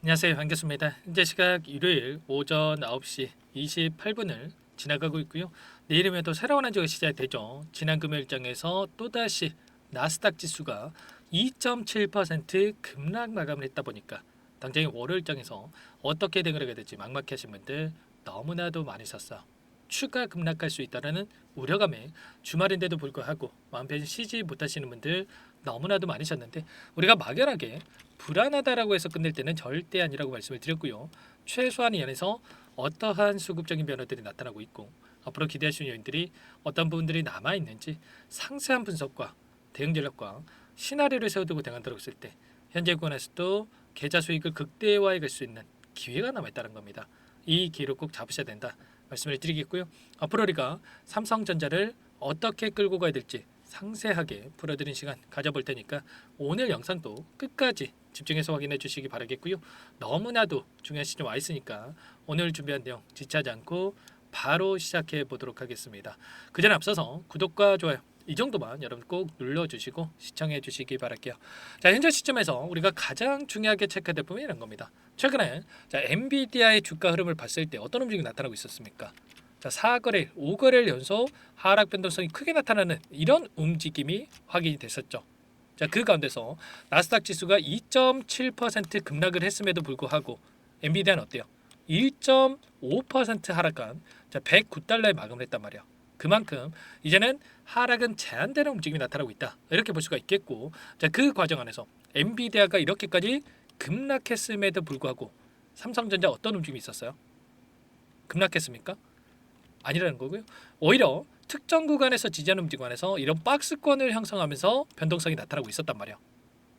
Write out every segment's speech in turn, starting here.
안녕하세요. 반갑습니다. 현재 시각 일요일 오전 9시 28분을 지나가고 있고요. 내일이면 또 새로운 한 주가 시작되죠. 지난 금요일장에서 또다시 나스닥 지수가 2.7% 급락 마감을 했다 보니까 당장의 월요일장에서 어떻게 대응을 하게 될지 막막하신 분들 너무나도 많이 샀어요. 추가 급락할 수 있다는 우려감에 주말인데도 불구하고 마음 편히 쉬지 못하시는 분들 너무나도 많으셨는데, 우리가 막연하게 불안하다라고 해서 끝낼 때는 절대 아니라고 말씀을 드렸고요. 최소한 이 안에서 어떠한 수급적인 변화들이 나타나고 있고 앞으로 기대할 수 있는 요인들이 어떤 부분들이 남아 있는지 상세한 분석과 대응 전략과 시나리오를 세워두고 대응한다고 했을 때 현재 구간에서도 계좌 수익을 극대화해 갈 수 있는 기회가 남아 있다는 겁니다. 이 기회를 꼭 잡으셔야 된다 말씀을 드리겠고요. 앞으로 우리가 삼성전자를 어떻게 끌고 가야 될지 상세하게 풀어드린 시간 가져볼 테니까 오늘 영상도 끝까지 집중해서 확인해 주시기 바라겠고요. 너무나도 중요한 시점 와 있으니까 오늘 준비한 내용 지체하지 않고 바로 시작해 보도록 하겠습니다. 그 전에 앞서서 구독과 좋아요 이 정도만 여러분 꼭 눌러주시고 시청해 주시기 바랄게요. 자, 현재 시점에서 우리가 가장 중요하게 체크해야 될 부분이 이런 겁니다. 최근에 엔비디아의 주가 흐름을 봤을 때 어떤 움직임이 나타나고 있었습니까? 자, 4거래일, 5거래일 연속 하락 변동성이 크게 나타나는 이런 움직임이 확인이 됐었죠. 자, 그 가운데서 나스닥 지수가 2.7% 급락을 했음에도 불구하고 엔비디아는 어때요? 1.5% 하락한 109달러에 마감을 했단 말이야. 그만큼 이제는 하락은 제한되는 움직임이 나타나고 있다. 이렇게 볼 수가 있겠고, 자, 그 과정 안에서 엔비디아가 이렇게까지 급락했음에도 불구하고 삼성전자 어떤 움직임이 있었어요? 급락했습니까? 아니라는 거고요. 오히려 특정 구간에서 지지하는 움직임 안에서 이런 박스권을 형성하면서 변동성이 나타나고 있었단 말이에요.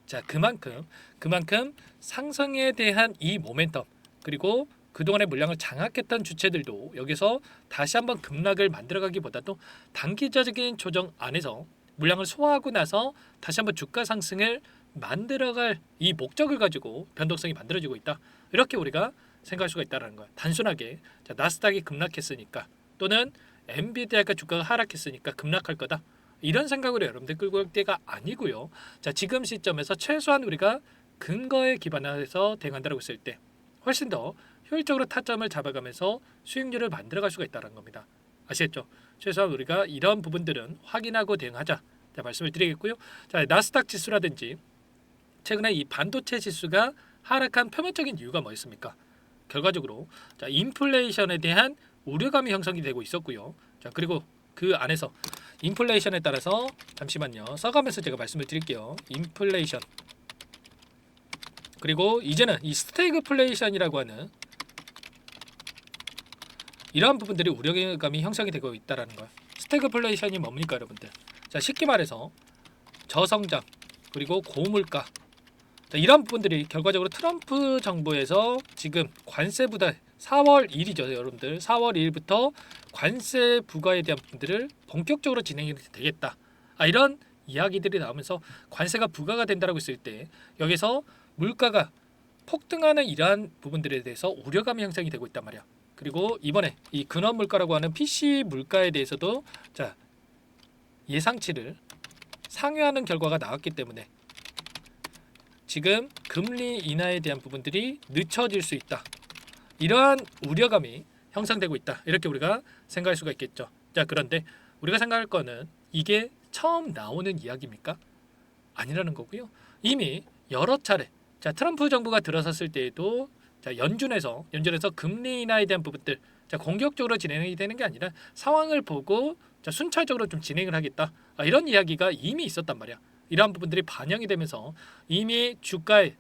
자, 그만큼 상승에 대한 이 모멘텀, 그리고 그동안의 물량을 장악했던 주체들도 여기서 다시 한번 급락을 만들어가기보다도 단기적인 조정 안에서 물량을 소화하고 나서 다시 한번 주가 상승을 만들어갈 이 목적을 가지고 변동성이 만들어지고 있다. 이렇게 우리가 생각할 수가 있다는 거야. 단순하게 자, 나스닥이 급락했으니까, 또는 엔비디아가 주가가 하락했으니까 급락할 거다, 이런 생각으로 여러분들 끌고 갈 때가 아니고요. 자, 지금 시점에서 최소한 우리가 근거에 기반해서 대응한다고 했을 때 훨씬 더 효율적으로 타점을 잡아가면서 수익률을 만들어갈 수가 있다는 겁니다. 아시겠죠? 최소한 우리가 이런 부분들은 확인하고 대응하자, 자, 말씀을 드리겠고요. 자, 나스닥 지수라든지 최근에 이 반도체 지수가 하락한 표면적인 이유가 뭐였습니까? 결과적으로 자, 인플레이션에 대한 우려감이 형성이 되고 있었고요. 자, 그리고 그 안에서 인플레이션에 따라서 잠시만요. 써가면서 제가 말씀을 드릴게요. 인플레이션, 그리고 이제는 이 스태그플레이션이라고 하는 이러한 부분들이 우려감이 형성이 되고 있다라는 거예요. 스태그플레이션이 뭡니까, 여러분들? 자, 쉽게 말해서 저성장, 그리고 고물가, 자, 이런 부분들이 결과적으로 트럼프 정부에서 지금 관세 부과 4월 1일이죠, 여러분들. 4월 2일부터 관세 부과에 대한 부분들을 본격적으로 진행이 되겠다. 이런 이야기들이 나오면서 관세가 부과가 된다라고 했을 때 여기서 물가가 폭등하는 이러한 부분들에 대해서 우려감이 형성이 되고 있단 말이야. 그리고 이번에 이 근원 물가라고 하는 PC 물가에 대해서도 자, 예상치를 상회하는 결과가 나왔기 때문에 지금 금리 인하에 대한 부분들이 늦춰질 수 있다. 이러한 우려감이 형성되고 있다. 이렇게 우리가 생각할 수가 있겠죠. 자, 그런데 우리가 생각할 거는 이게 처음 나오는 이야기입니까? 아니라는 거고요. 이미 여러 차례 자, 트럼프 정부가 들어섰을 때에도 자, 연준에서 금리 인하에 대한 부분들 자, 공격적으로 진행이 되는 게 아니라 상황을 보고 자, 순차적으로 좀 진행을 하겠다. 이런 이야기가 이미 있었단 말이야. 이러한 부분들이 반영이 되면서 이미 주가에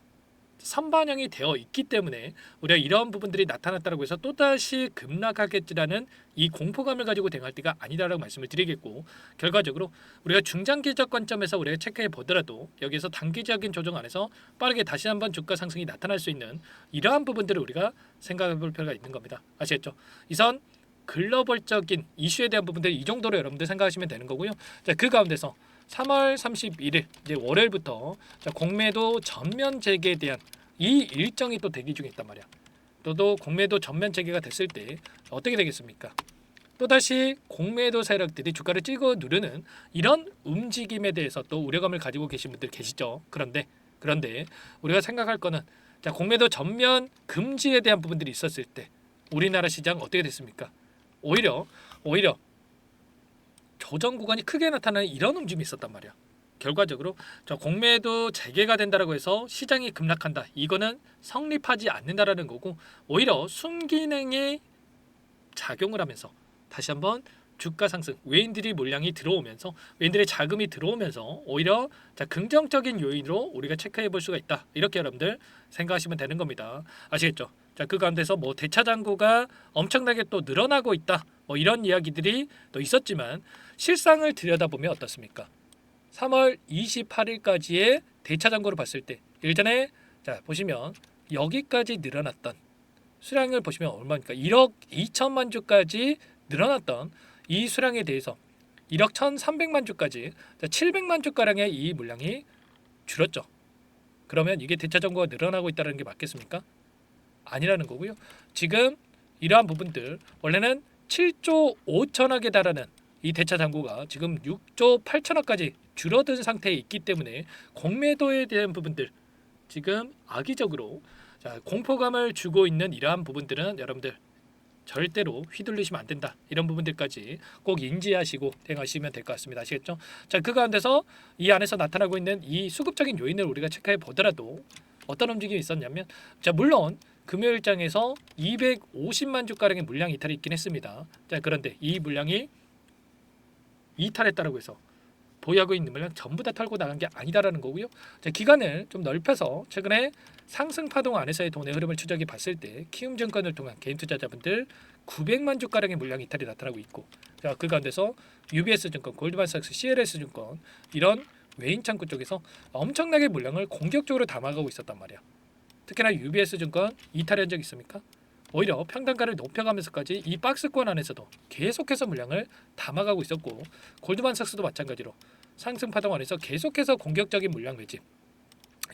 선반영이 되어 있기 때문에 우리가 이런 부분들이 나타났다고 해서 또다시 급락하겠지라는 이 공포감을 가지고 대응할 때가 아니다라고 말씀을 드리겠고, 결과적으로 우리가 중장기적 관점에서 우리가 체크해 보더라도 여기서 단기적인 조정 안에서 빠르게 다시 한번 주가 상승이 나타날 수 있는 이러한 부분들을 우리가 생각해 볼 필요가 있는 겁니다. 아시겠죠? 이선 글로벌적인 이슈에 대한 부분들 이 정도로 여러분들 생각하시면 되는 거고요. 자, 그 가운데서 3월 31일 이제 월요일부터 자, 공매도 전면 재개에 대한 이 일정이 또 대기 중에 있단 말이야. 또 공매도 전면 재개가 됐을 때 어떻게 되겠습니까? 또다시 공매도 세력들이 주가를 찍어 누르는 이런 움직임에 대해서 또 우려감을 가지고 계신 분들 계시죠. 그런데 우리가 생각할 거는 자, 공매도 전면 금지에 대한 부분들이 있었을 때 우리나라 시장 어떻게 됐습니까? 오히려 조정 구간이 크게 나타나는 이런 움직임이 있었단 말이야. 결과적으로 저 공매도 재개가 된다라고 해서 시장이 급락한다. 이거는 성립하지 않는다라는 거고 오히려 순기능이 작용을 하면서 다시 한번 주가 상승, 외인들이 물량이 들어오면서 외인들의 자금이 들어오면서 오히려 자, 긍정적인 요인으로 우리가 체크해 볼 수가 있다. 이렇게 여러분들 생각하시면 되는 겁니다. 아시겠죠? 자, 그 가운데서 뭐 대차 잔고가 엄청나게 또 늘어나고 있다. 뭐 이런 이야기들이 또 있었지만 실상을 들여다보면 어떻습니까? 3월 28일까지의 대차 잔고를 봤을 때 일전에 자, 보시면 여기까지 늘어났던 수량을 보시면 얼마입니까? 1억 2천만 주까지 늘어났던 이 수량에 대해서 1억 1,300만 주까지 700만 주가량의 이 물량이 줄었죠. 그러면 이게 대차 잔고가 늘어나고 있다는 게 맞겠습니까? 아니라는 거고요. 지금 이러한 부분들 원래는 7조 5천억에 달하는 이 대차 잔고가 지금 6조 8천억까지 줄어든 상태에 있기 때문에 공매도에 대한 부분들 지금 악의적으로 자, 공포감을 주고 있는 이러한 부분들은 여러분들 절대로 휘둘리시면 안 된다. 이런 부분들까지 꼭 인지하시고 대응하시면 될 것 같습니다. 아시겠죠? 자, 그 가운데서 이 안에서 나타나고 있는 이 수급적인 요인을 우리가 체크해 보더라도 어떤 움직임이 있었냐면 자, 물론 금요일장에서 250만 주가량의 물량 이탈이 있긴 했습니다. 자, 그런데 이 물량이 이탈했다라고 해서 보유하고 있는 물량 전부 다 털고 나간 게 아니다라는 거고요. 자, 기간을 좀 넓혀서 최근에 상승 파동 안에서의 돈의 흐름을 추적해 봤을 때 키움증권을 통한 개인 투자자분들 900만 주가량의 물량 이탈이 나타나고 있고, 자, 그 가운데서 UBS증권, 골드만삭스, CLS증권 이런 외인 창구 쪽에서 엄청나게 물량을 공격적으로 담아가고 있었단 말이야. 특히나 UBS증권 이탈한 적 있습니까? 오히려 평단가를 높여가면서까지 이 박스권 안에서도 계속해서 물량을 담아가고 있었고 골드만삭스도 마찬가지로 상승 파동 안에서 계속해서 공격적인 물량 매집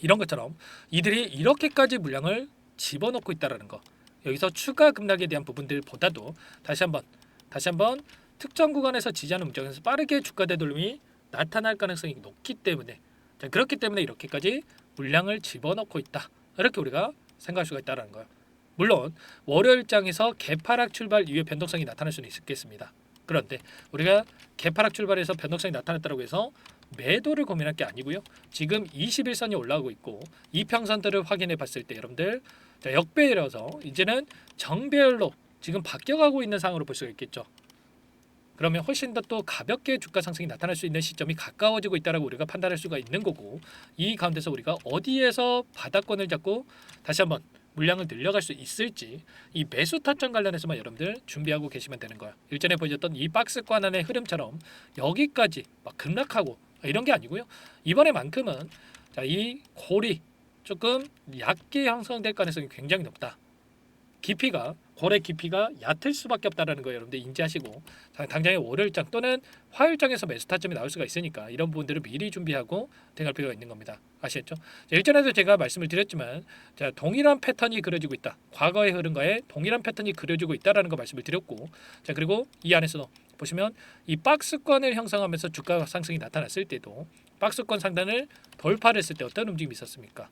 이런 것처럼 이들이 이렇게까지 물량을 집어넣고 있다라는 거 여기서 추가 급락에 대한 부분들보다도 다시 한번 특정 구간에서 지지하는 움직임에서 빠르게 주가 되돌림이 나타날 가능성이 높기 때문에 자, 그렇기 때문에 이렇게까지 물량을 집어넣고 있다 이렇게 우리가 생각할 수가 있다는 거예요. 물론 월요일장에서 개파락 출발 이후에 변동성이 나타날 수는 있겠습니다. 그런데 우리가 개파락 출발에서 변동성이 나타났다고 해서 매도를 고민할 게 아니고요. 지금 21선이 올라오고 있고 이평선들을 확인해 봤을 때 여러분들 자, 역배열이라서 이제는 정배열로 지금 바뀌어가고 있는 상황으로 볼 수가 있겠죠. 그러면 훨씬 더 또 가볍게 주가 상승이 나타날 수 있는 시점이 가까워지고 있다라고 우리가 판단할 수가 있는 거고 이 가운데서 우리가 어디에서 바닥권을 잡고 다시 한번 물량을 늘려갈 수 있을지 이 매수 타점 관련해서만 여러분들 준비하고 계시면 되는 거야. 일전에 보여줬던 이 박스권 안의 흐름처럼 여기까지 막 급락하고 이런 게 아니고요. 이번에만큼은 자, 이 골이 조금 얕게 형성될 가능성이 굉장히 높다. 깊이가 골의 깊이가 얕을 수밖에 없다라는 거 여러분들 인지하시고 당장의 월요일장 또는 화요일장에서 매수 타점이 나올 수가 있으니까 이런 부분들을 미리 준비하고 대응할 필요가 있는 겁니다. 아시겠죠? 자, 일전에도 제가 말씀을 드렸지만 자, 동일한 패턴이 그려지고 있다. 과거의 흐름과의 동일한 패턴이 그려지고 있다라는 거 말씀을 드렸고 자, 그리고 이 안에서도 보시면 이 박스권을 형성하면서 주가 상승이 나타났을 때도 박스권 상단을 돌파를 했을 때 어떤 움직임이 있었습니까?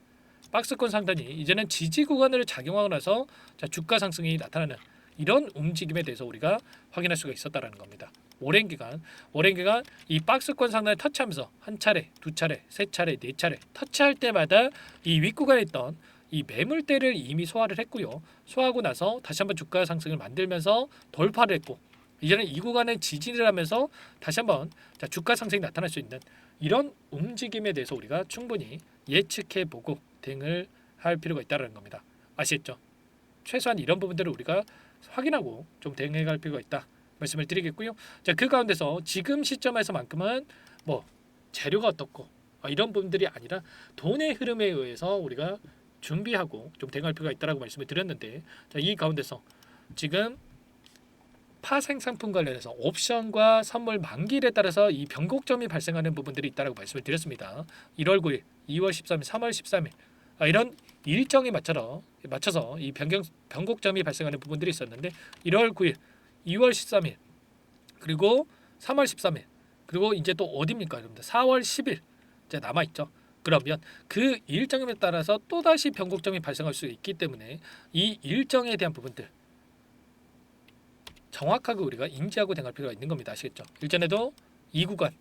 박스권 상단이 이제는 지지 구간을 작용하고 나서 자, 주가 상승이 나타나는 이런 움직임에 대해서 우리가 확인할 수가 있었다라는 겁니다. 오랜 기간 이 박스권 상단을 터치하면서 한 차례, 두 차례, 세 차례, 네 차례 터치할 때마다 이 윗구간에 있던 이 매물대를 이미 소화를 했고요. 소화하고 나서 다시 한번 주가 상승을 만들면서 돌파를 했고 이제는 이 구간에 지지를 하면서 다시 한번 자, 주가 상승이 나타날 수 있는 이런 움직임에 대해서 우리가 충분히 예측해보고 대응을 할 필요가 있다는 겁니다. 아시겠죠? 최소한 이런 부분들을 우리가 확인하고 좀 대응해갈 필요가 있다 말씀을 드리겠고요. 자, 그 가운데서 지금 시점에서만큼은 뭐 재료가 어떻고 이런 부분들이 아니라 돈의 흐름에 의해서 우리가 준비하고 좀 대응할 필요가 있다라고 말씀을 드렸는데 자, 이 가운데서 지금 파생 상품 관련해서 옵션과 선물 만기일에 따라서 이 변곡점이 발생하는 부분들이 있다라고 말씀을 드렸습니다. 1월 9일, 2월 13일, 3월 13일 이런 일정에 맞춰서 이 변곡점이 발생하는 부분들이 있었는데 1월 9일, 2월 13일 그리고 3월 13일 그리고 이제 또 어디입니까 여러분들 4월 10일 이제 남아있죠. 그러면 그 일정에 따라서 또다시 변곡점이 발생할 수 있기 때문에 이 일정에 대한 부분들 정확하게 우리가 인지하고 대응할 필요가 있는 겁니다. 아시겠죠? 일전에도 이 구간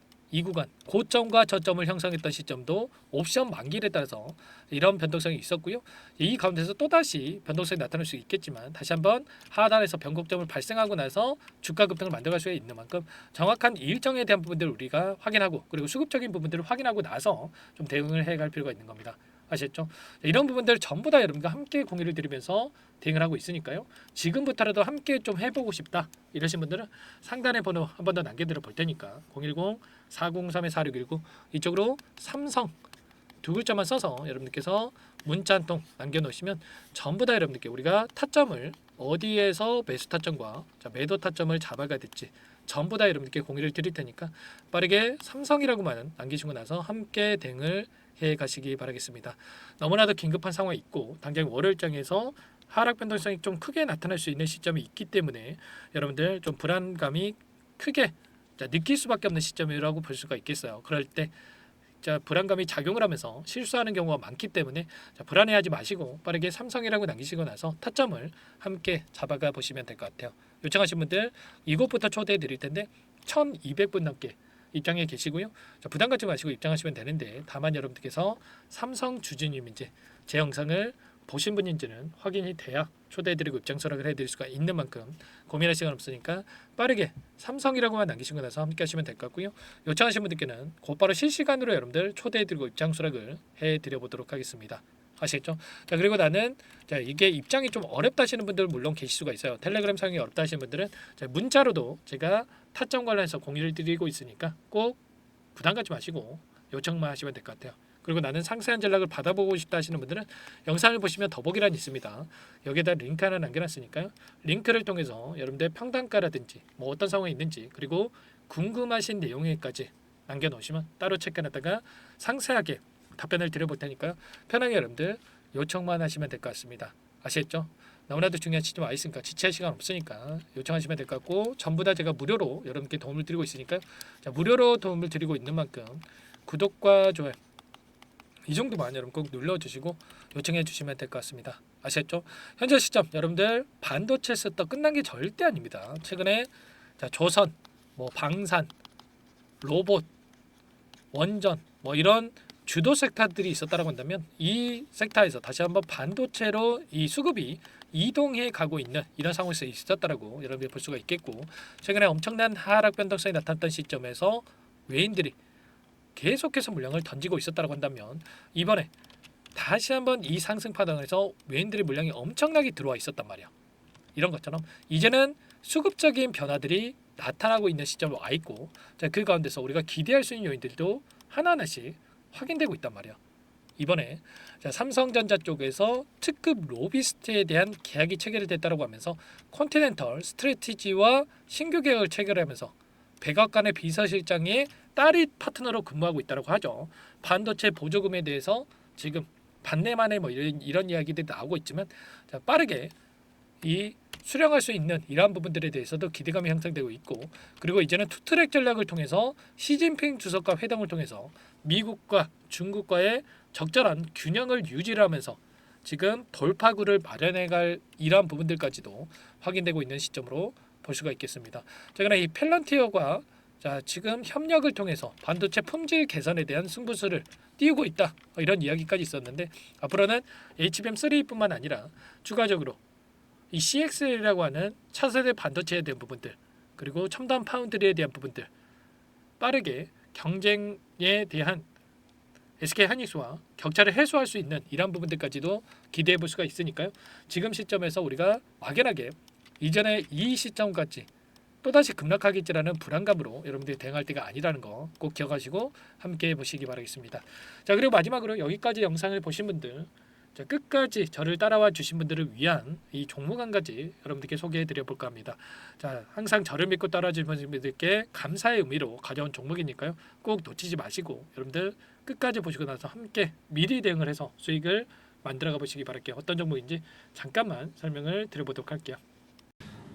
고점과 저점을 형성했던 시점도 옵션 만기에 따라서 이런 변동성이 있었고요. 이 가운데서 또다시 변동성이 나타날 수 있겠지만 다시 한번 하단에서 변곡점을 발생하고 나서 주가 급등을 만들어갈 수 있는 만큼 정확한 일정에 대한 부분들을 우리가 확인하고 그리고 수급적인 부분들을 확인하고 나서 좀 대응을 해갈 필요가 있는 겁니다. 아시겠죠? 이런 부분들 전부 다 여러분과 함께 공유를 드리면서 대응을 하고 있으니까요. 지금부터라도 함께 좀 해보고 싶다 이러신 분들은 상단에 번호 한 번 더 남겨드려 볼 테니까 010-403-4619 이쪽으로 삼성 두 글자만 써서 여러분들께서 문자 한 통 남겨놓으시면 전부 다 여러분들께 우리가 타점을 어디에서 매수 타점과 매도 타점을 잡아가야 될지 전부 다 여러분들께 공유를 드릴 테니까 빠르게 삼성이라고만 남기시고 나서 함께 대응을 해 가시기 바라겠습니다. 너무나도 긴급한 상황이 있고 당장 월요일장에서 하락 변동성이 좀 크게 나타날 수 있는 시점이 있기 때문에 여러분들 좀 불안감이 크게 느낄 수밖에 없는 시점이라고 볼 수가 있겠어요. 그럴 때 불안감이 작용을 하면서 실수하는 경우가 많기 때문에 불안해하지 마시고 빠르게 삼성이라고 남기시고 나서 타점을 함께 잡아가 보시면 될 것 같아요. 요청하신 분들 이곳부터 초대해 드릴 텐데 1200분 넘게 입장에 계시고요. 부담 갖지 마시고 입장하시면 되는데 다만 여러분들께서 삼성 주주님인지 제 영상을 보신 분인지는 확인이 돼야 초대해드리고 입장 수락을 해드릴 수가 있는 만큼 고민할 시간 없으니까 빠르게 삼성이라고만 남기시고 나서 함께 하시면 될 것 같고요. 요청하신 분들께는 곧바로 실시간으로 여러분들 초대해드리고 입장 수락을 해드려 보도록 하겠습니다. 아시겠죠? 자 그리고 나는 이게 입장이 좀 어렵다 하시는 분들 물론 계실 수가 있어요. 텔레그램 사용이 어렵다 하시는 분들은 문자로도 제가 타점 관련해서 공유를 드리고 있으니까 꼭 부담 갖지 마시고 요청만 하시면 될 것 같아요. 그리고 나는 상세한 전략을 받아보고 싶다 하시는 분들은 영상을 보시면 더보기란이 있습니다. 여기에다 링크 하나 남겨놨으니까요. 링크를 통해서 여러분들 평단가라든지 뭐 어떤 상황이 있는지 그리고 궁금하신 내용에까지 남겨놓으시면 따로 체크해놨다가 상세하게 답변을 드려볼 테니까요. 편하게 여러분들 요청만 하시면 될 것 같습니다. 아시겠죠? 너무나도 중요한 시점 와 있으니까 지체할 시간 없으니까 요청하시면 될 것 같고 전부 다 제가 무료로 여러분께 도움을 드리고 있으니까요. 무료로 도움을 드리고 있는 만큼 구독과 좋아요 이 정도만 여러분 꼭 눌러주시고 요청해 주시면 될 것 같습니다. 아시겠죠? 현재 시점 여러분들 반도체 섹터 끝난 게 절대 아닙니다. 최근에 조선, 뭐 방산, 로봇, 원전 뭐 이런 주도 섹터들이 있었다라고 한다면 이 섹터에서 다시 한번 반도체로 이 수급이 이동해 가고 있는 이런 상황에서 있었다라고 여러분들이 볼 수가 있겠고 최근에 엄청난 하락 변동성이 나타났던 시점에서 외인들이 계속해서 물량을 던지고 있었다고 한다면 이번에 다시 한번 이 상승 파동에서 외인들의 물량이 엄청나게 들어와 있었단 말이야. 이런 것처럼 이제는 수급적인 변화들이 나타나고 있는 시점에 와 있고 그 가운데서 우리가 기대할 수 있는 요인들도 하나하나씩 확인되고 있단 말이야. 이번에 삼성전자 쪽에서 특급 로비스트에 대한 계약이 체결됐다고 하면서 컨티넨털 스트래티지와 신규 계약을 체결하면서 백악관의 비서실장의 딸이 파트너로 근무하고 있다고 하죠. 반도체 보조금에 대해서 지금 반내만에 뭐 이런 이야기들이 나오고 있지만 빠르게 이 수령할 수 있는 이러한 부분들에 대해서도 기대감이 형성되고 있고 그리고 이제는 투트랙 전략을 통해서 시진핑 주석과 회담을 통해서 미국과 중국과의 적절한 균형을 유지하면서 지금 돌파구를 마련해갈 이러한 부분들까지도 확인되고 있는 시점으로 볼 수가 있겠습니다. 최근에 이 펠런티어가 지금 협력을 통해서 반도체 품질 개선에 대한 승부수를 띄우고 있다 이런 이야기까지 있었는데 앞으로는 HBM3뿐만 아니라 추가적으로 이 CXL이라고 하는 차세대 반도체에 대한 부분들 그리고 첨단 파운드리에 대한 부분들 빠르게 경쟁에 대한 SK하이닉스와 격차를 해소할 수 있는 이런 부분들까지도 기대해 볼 수가 있으니까요. 지금 시점에서 우리가 막연하게 이전에 이 시점까지 또다시 급락하겠지라는 불안감으로 여러분들이 대응할 때가 아니라는 거 꼭 기억하시고 함께 보시기 바라겠습니다. 자 그리고 마지막으로 여기까지 영상을 보신 분들 끝까지 저를 따라와 주신 분들을 위한 이 종목 한 가지 여러분들께 소개해 드려 볼까 합니다. 자 항상 저를 믿고 따라와 주신 분들께 감사의 의미로 가져온 종목이니까요. 꼭 놓치지 마시고 여러분들 끝까지 보시고 나서 함께 미리 대응을 해서 수익을 만들어 가보시기 바랄게요. 어떤 종목인지 잠깐만 설명을 드려보도록 할게요.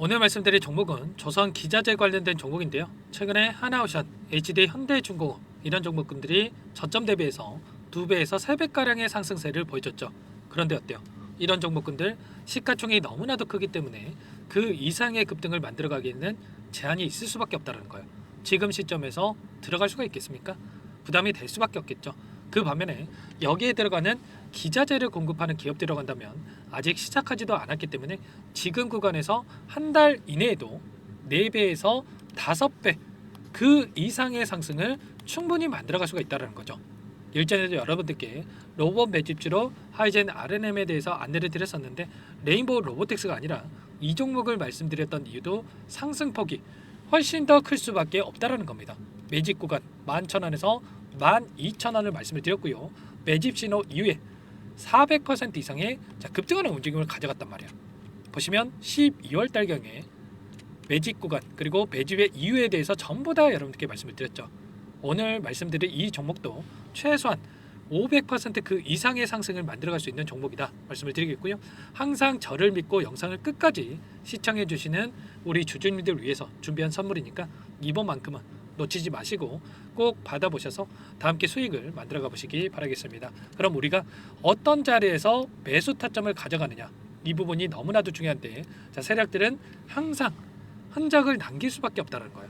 오늘 말씀드릴 종목은 조선 기자재 관련된 종목인데요. 최근에 하나오션, HD 현대중공업 이런 종목군들이 저점 대비해서 2배에서 3배가량의 상승세를 보여줬죠. 그런데 어때요? 이런 종목군들 시가총액이 너무나도 크기 때문에 그 이상의 급등을 만들어가기에는 제한이 있을 수밖에 없다는 거예요. 지금 시점에서 들어갈 수가 있겠습니까? 부담이 될 수밖에 없겠죠. 그 반면에 여기에 들어가는 기자재를 공급하는 기업 들어간다면 아직 시작하지도 않았기 때문에 지금 구간에서 한 달 이내에도 4배에서 5배 그 이상의 상승을 충분히 만들어갈 수가 있다는 거죠. 일전에도 여러분들께 로봇 매집주로 하이젠 RNM에 대해서 안내를 드렸었는데 레인보우 로보틱스가 아니라 이 종목을 말씀드렸던 이유도 상승폭이 훨씬 더 클 수밖에 없다라는 겁니다. 매집 구간 11,000원에서 12,000원을 말씀을 드렸고요. 매집 신호 이후에 400% 이상의 급등하는 움직임을 가져갔단 말이에요. 보시면 12월 달경에 매집 구간 그리고 매집의 이유에 대해서 전부 다 여러분들께 말씀을 드렸죠. 오늘 말씀드린 이 종목도 최소한 500%그 이상의 상승을 만들어갈 수 있는 종목이다 말씀을 드리겠고요. 항상 저를 믿고 영상을 끝까지 시청해 주시는 우리 주주님들 위해서 준비한 선물이니까 이번만큼은 놓치지 마시고 꼭 받아보셔서 다 함께 수익을 만들어가 보시기 바라겠습니다. 그럼 우리가 어떤 자리에서 매수 타점을 가져가느냐 이 부분이 너무나도 중요한데 세력들은 항상 흔적을 남길 수밖에 없다는 거예요.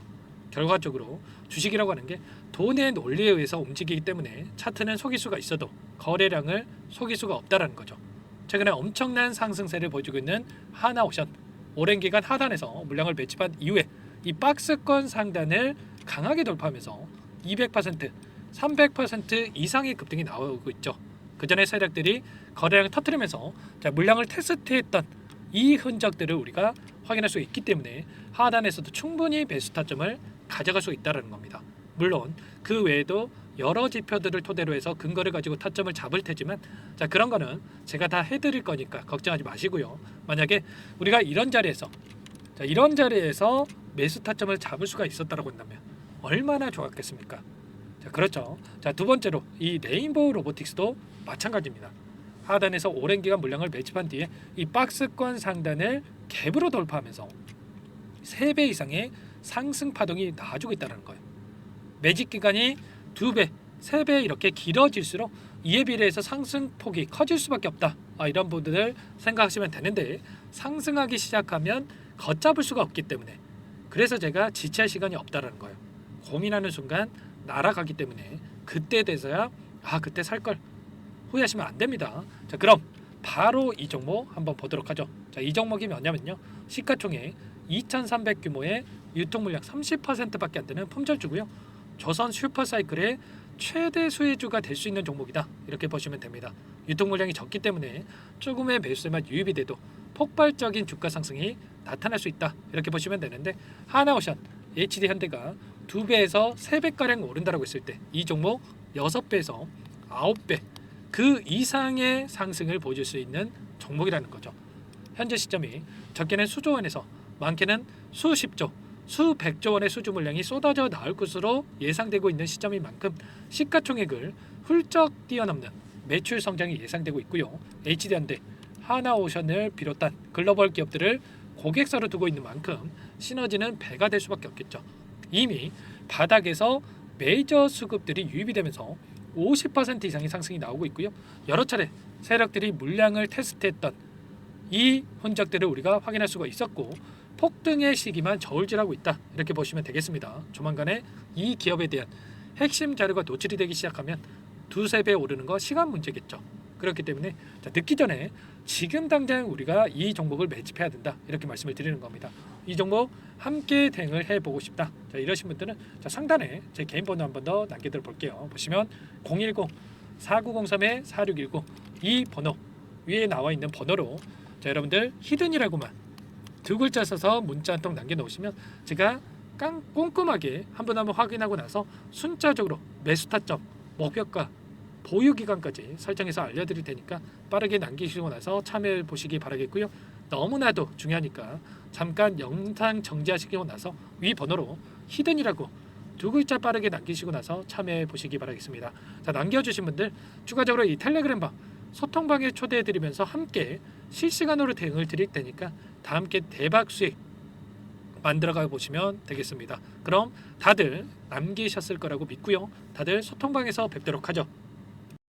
결과적으로 주식이라고 하는 게 돈의 논리에 의해서 움직이기 때문에 차트는 속일 수가 있어도 거래량을 속일 수가 없다는 거죠. 최근에 엄청난 상승세를 보여주고 있는 하나오션 오랜 기간 하단에서 물량을 매집한 이후에 이 박스권 상단을 강하게 돌파하면서 200%, 300% 이상의 급등이 나오고 있죠. 그 전에 세력들이 거래량을 터뜨리면서 물량을 테스트했던 이 흔적들을 우리가 확인할 수 있기 때문에 하단에서도 충분히 매수 타점을 가져갈 수 있다는 겁니다. 물론 그 외에도 여러 지표들을 토대로 해서 근거를 가지고 타점을 잡을 테지만 그런 거는 제가 다 해드릴 거니까 걱정하지 마시고요. 만약에 우리가 이런 자리에서 매수 타점을 잡을 수가 있었다고 한다면 얼마나 좋았겠습니까? 그렇죠. 두 번째로 이 레인보우 로보틱스도 마찬가지입니다. 하단에서 오랜 기간 물량을 매집한 뒤에 이 박스권 상단을 갭으로 돌파하면서 3배 이상의 상승 파동이 나와주고 있다는 거예요. 매집 기간이 2배, 3배 이렇게 길어질수록 이에 비례해서 상승폭이 커질 수밖에 없다. 이런 부분을 생각하시면 되는데 상승하기 시작하면 걷잡을 수가 없기 때문에 그래서 제가 지체할 시간이 없다는 거예요. 고민하는 순간 날아가기 때문에 그때 돼서야 그때 살 걸 후회하시면 안 됩니다. 그럼 바로 이 종목 한번 보도록 하죠. 이 종목이 뭐냐면요. 시가총액 2,300 규모의 유통 물량 30%밖에 안 되는 품절주고요. 조선 슈퍼사이클의 최대 수혜주가 될 수 있는 종목이다. 이렇게 보시면 됩니다. 유통 물량이 적기 때문에 조금의 매수세만 유입이 돼도 폭발적인 주가 상승이 나타날 수 있다. 이렇게 보시면 되는데 하나오션, HD현대가 2배에서 3배가량 오른다라고 했을 때 이 종목 6배에서 9배 그 이상의 상승을 보여줄 수 있는 종목이라는 거죠. 현재 시점이 적게는 수조 원에서 많게는 수십조, 수백조 원의 수주 물량이 쏟아져 나올 것으로 예상되고 있는 시점인 만큼 시가총액을 훌쩍 뛰어넘는 매출 성장이 예상되고 있고요. HD현대, 하나오션을 비롯한 글로벌 기업들을 고객사로 두고 있는 만큼 시너지는 배가 될 수밖에 없겠죠. 이미 바닥에서 메이저 수급들이 유입이 되면서 50% 이상의 상승이 나오고 있고요. 여러 차례 세력들이 물량을 테스트했던 이 흔적들을 우리가 확인할 수가 있었고 폭등의 시기만 저울질하고 있다. 이렇게 보시면 되겠습니다. 조만간에 이 기업에 대한 핵심 자료가 노출이 되기 시작하면 2~3배 오르는 거 시간 문제겠죠. 그렇기 때문에 늦기 전에 지금 당장 우리가 이 종목을 매집해야 된다. 이렇게 말씀을 드리는 겁니다. 이 종목 함께 대응을 해보고 싶다. 이러신 분들은 상단에 제 개인 번호 한 번 더 남겨드려 볼게요. 보시면 010-4903-4619 이 번호 위에 나와 있는 번호로 여러분들 히든이라고만 2글자 써서 문자 한 통 남겨놓으시면 제가 꼼꼼하게 한 번 확인하고 나서 순차적으로 매수 타점, 목표가, 보유 기간까지 설정해서 알려드릴 테니까 빠르게 남기시고 나서 참여해 보시기 바라겠고요. 너무나도 중요하니까 잠깐 영상 정지하시고 나서 위 번호로 히든이라고 2글자 빠르게 남기시고 나서 참여해 보시기 바라겠습니다. 남겨주신 분들 추가적으로 이 텔레그램방 소통방에 초대해 드리면서 함께 실시간으로 대응을 드릴 테니까 다 함께 대박 수익 만들어가 보시면 되겠습니다. 그럼 다들 남기셨을 거라고 믿고요. 다들 소통방에서 뵙도록 하죠.